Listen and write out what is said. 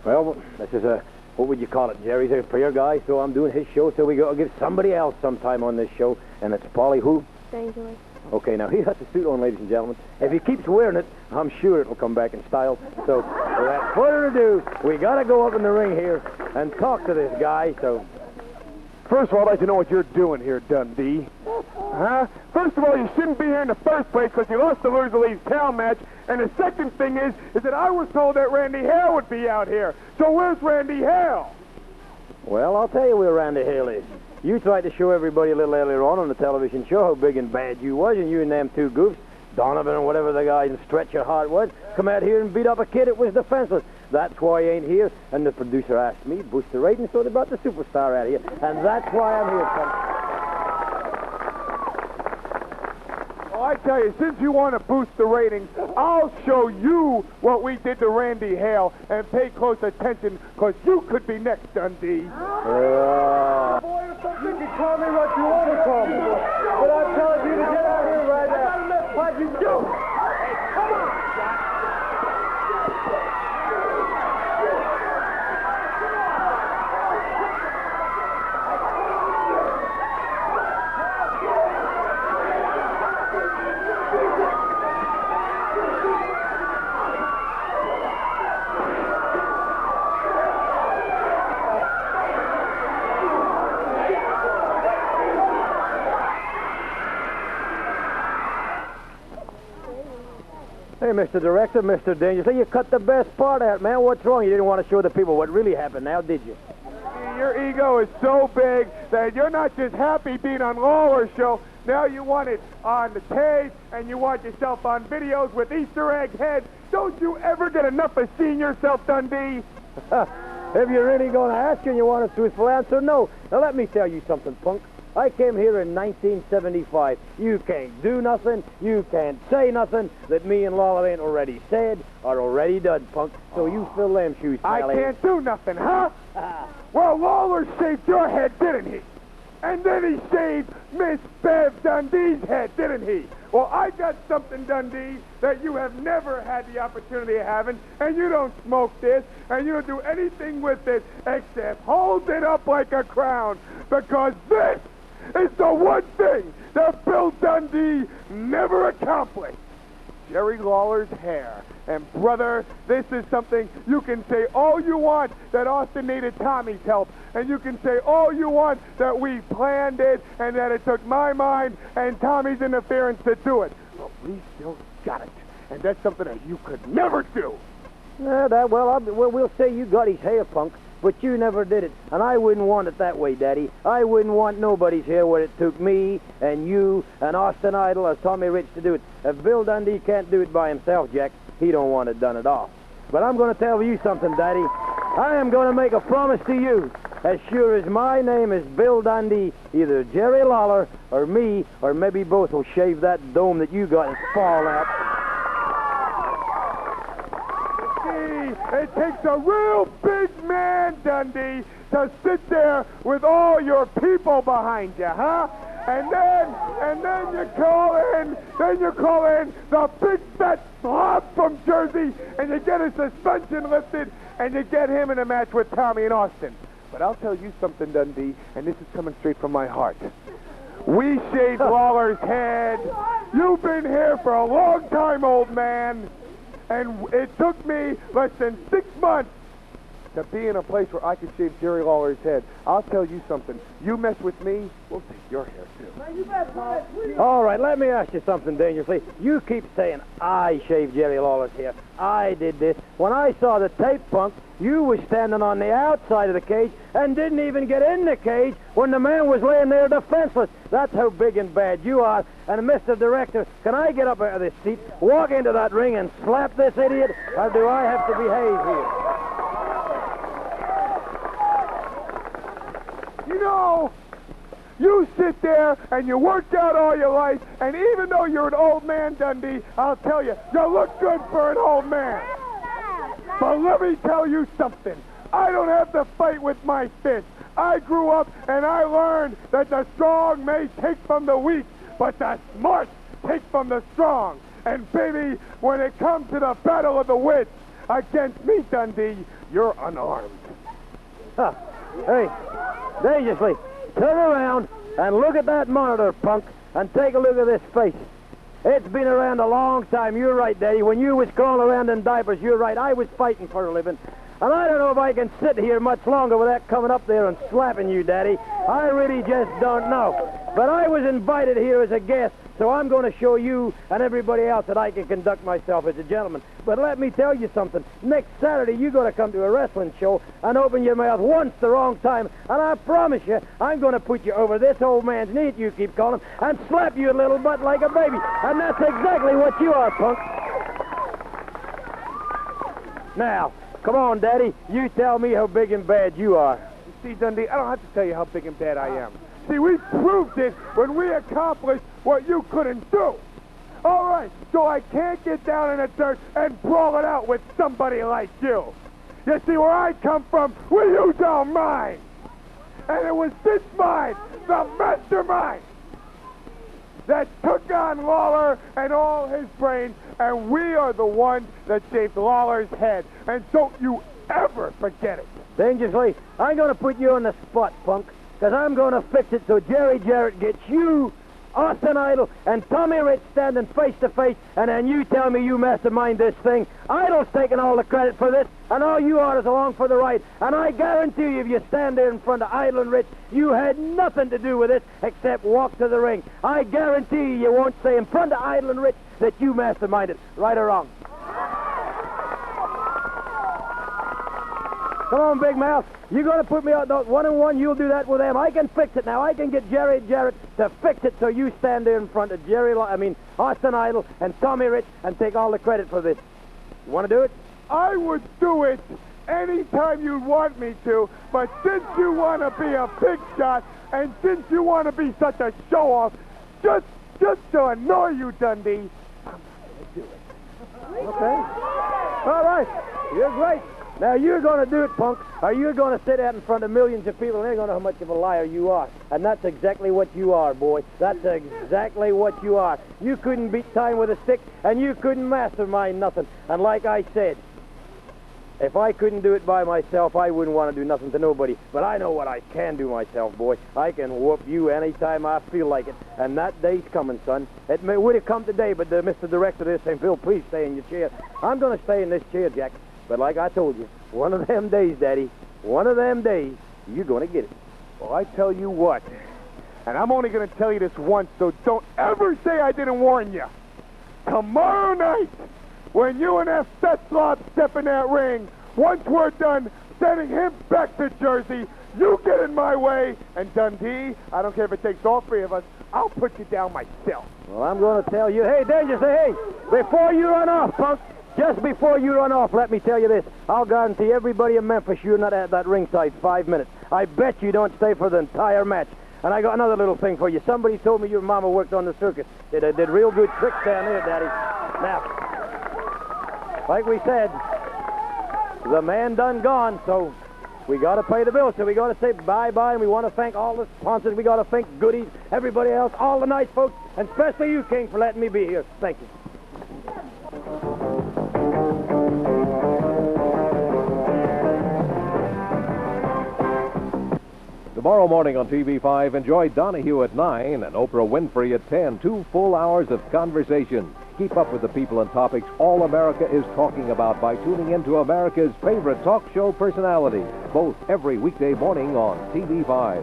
Well, this is a, what would you call it, Jerry's a prayer guy, so I'm doing his show, so we got to give somebody else some time on this show, and it's Polly who? Dangerous. Okay, now he has the suit on, ladies and gentlemen. If he keeps wearing it, I'm sure it'll come back in style. So, without further ado, we got to go up in the ring here and talk to this guy, so... First of all, I'd like to know what you're doing here, Dundee. Huh? First of all, you shouldn't be here in the first place because you lost the Loser League's town match. And the second thing is that I was told that Randy Hale would be out here. So where's Randy Hale? Well, I'll tell you where Randy Hale is. You tried to show everybody a little earlier on the television show how big and bad you was, and you and them two goofs, Donovan or whatever the guy in Stretch Your Heart was, come out here and beat up a kid that was defenseless. That's why he ain't here, and the producer asked me to boost the ratings, so they brought the superstar out here, and that's why I'm here, son. Well, I tell you, since you want to boost the ratings, I'll show you what we did to Randy Hale, and pay close attention, because you could be next, Dundee. Boy, or something, you call me what you want to call me. But I'm telling you to get out here right now. What you do? Hey, come on! Hey, Mr. Director, Mr. Danger, so you cut the best part out, man. What's wrong? You didn't want to show the people what really happened now, did you? Your ego is so big that you're not just happy being on Lawler Show. Now you want it on the tape, and you want yourself on videos with Easter egg heads. Don't you ever get enough of seeing yourself, Dundee? If you're really going to ask and you want a truthful answer, no. Now, let me tell you something, punk. I came here in 1975. You can't do nothing, you can't say nothing that me and Lawler ain't already said or already done, punk. So you fill them shoes, pal. I can't do nothing, huh? Well, Lawler shaved your head, didn't he? And then he shaved Miss Bev Dundee's head, didn't he? Well, I got something, Dundee, that you have never had the opportunity of having, and you don't smoke this, and you don't do anything with it except hold it up like a crown, because this is the one thing that Bill Dundee never accomplished. Jerry Lawler's hair. And, brother, this is something you can say all you want that Austin needed Tommy's help. And you can say all you want that we planned it and that it took my mind and Tommy's interference to do it. But we still got it. And that's something that you could never do. We'll say you got his hair, punk, but you never did it. And I wouldn't want it that way, Daddy. I wouldn't want nobody's hair where it took me and you and Austin Idol or Tommy Rich to do it. If Bill Dundee can't do it by himself, Jack, he don't want it done at all. But I'm going to tell you something, Daddy. I am going to make a promise to you. As sure as my name is Bill Dundee, either Jerry Lawler or me, or maybe both, will shave that dome that you got and fall out. It takes a real big man, Dundee, to sit there with all your people behind you, huh? And then you call in the big fat slob from Jersey, and you get his suspension lifted, and you get him in a match with Tommy and Austin. But I'll tell you something, Dundee, and this is coming straight from my heart. We shaved Lawler's head. You've been here for a long time, old man. And it took me less than 6 months to be in a place where I could shave Jerry Lawler's head. I'll tell you something. You mess with me, we'll take your hair, too. All right, let me ask you something dangerously. You keep saying, I shaved Jerry Lawler's hair. I did this. When I saw the tape, punk, you was standing on the outside of the cage and didn't even get in the cage when the man was laying there defenseless. That's how big and bad you are. And, Mr. Director, can I get up out of this seat, walk into that ring, and slap this idiot, or do I have to behave here? You know, you sit there and you work out all your life, and even though you're an old man, Dundee, I'll tell you, you look good for an old man. But let me tell you something. I don't have to fight with my fists. I grew up and I learned that the strong may take from the weak, but the smart take from the strong. And baby, when it comes to the battle of the wits, Against me, Dundee, you're unarmed. Huh. Hey, dangerously, turn around and look at that monitor, punk, and take a look at this face. It's been around a long time. You're right, Daddy. When you was crawling around in diapers, you're right. I was fighting for a living. And I don't know if I can sit here much longer without coming up there and slapping you, Daddy. I really just don't know. But I was invited here as a guest, so I'm going to show you and everybody else that I can conduct myself as a gentleman. But let me tell you something. Next Saturday, you're going to come to a wrestling show and open your mouth once the wrong time, and I promise you, I'm going to put you over this old man's knee, you keep calling, and slap you a little butt like a baby. And that's exactly what you are, punk. Now, come on, Daddy. You tell me how big and bad you are. You see, Dundee, I don't have to tell you how big and bad I am. See, we proved it when we accomplished what you couldn't do. All right, so I can't get down in the dirt and brawl it out with somebody like you. You see, where I come from, we use our mind. And it was this mind, the mastermind, that took on Lawler and all his brains, and we are the ones that saved Lawler's head. And don't you ever forget it. Dangerously, I'm going to put you on the spot, punk, because I'm going to fix it so Jerry Jarrett gets you, Austin Idol, and Tommy Rich standing face to face, and then you tell me you mastermind this thing. Idol's taking all the credit for this, and all you are is along for the ride. And I guarantee you, if you stand there in front of Idol and Rich, you had nothing to do with it except walk to the ring. I guarantee you won't say in front of Idol and Rich that you masterminded, right or wrong. Come on, Big Mouth. You're going to put me out 1-on-1. You'll do that with them. I can fix it now. I can get Jerry Jarrett to fix it so you stand there in front of Austin Idol and Tommy Rich and take all the credit for this. You want to do it? I would do it anytime you want me to, but since you want to be a big shot and since you want to be such a show-off, just to annoy you, Dundee, I'm going to do it. Okay. All right. You're great. Now, you're going to do it, punk, or you're going to sit out in front of millions of people and they're going to know how much of a liar you are. And that's exactly what you are, boy. That's exactly what you are. You couldn't beat time with a stick, and you couldn't mastermind nothing. And like I said, if I couldn't do it by myself, I wouldn't want to do nothing to nobody. But I know what I can do myself, boy. I can whoop you anytime I feel like it. And that day's coming, son. It would have come today, but Mr. Director is saying, Phil, please stay in your chair. I'm going to stay in this chair, Jack. But like I told you, one of them days, Daddy, one of them days, you're going to get it. Well, I tell you what, and I'm only going to tell you this once, so don't ever say I didn't warn you. Tomorrow night, when you and F. Tetzlob step in that ring, once we're done sending him back to Jersey, you get in my way, and Dundee, I don't care if it takes all three of us, I'll put you down myself. Well, I'm going to tell you, hey, Danger, say, hey, before you run off, punk, just before you run off, let me tell you this. I'll guarantee everybody in Memphis you're not at that ringside 5 minutes. I bet you don't stay for the entire match. And I got another little thing for you. Somebody told me your mama worked on the circus. Did real good tricks down there, Daddy. Now, like we said, the man done gone, so we got to pay the bill. So we got to say bye-bye, and we want to thank all the sponsors. We got to thank Goodies, everybody else, all the nice folks, and especially you, King, for letting me be here. Thank you. Tomorrow morning on TV5, enjoy Donahue at 9 and Oprah Winfrey at 10. 2 full hours of conversation. Keep up with the people and topics all America is talking about by tuning in to America's favorite talk show personality, both every weekday morning on TV5.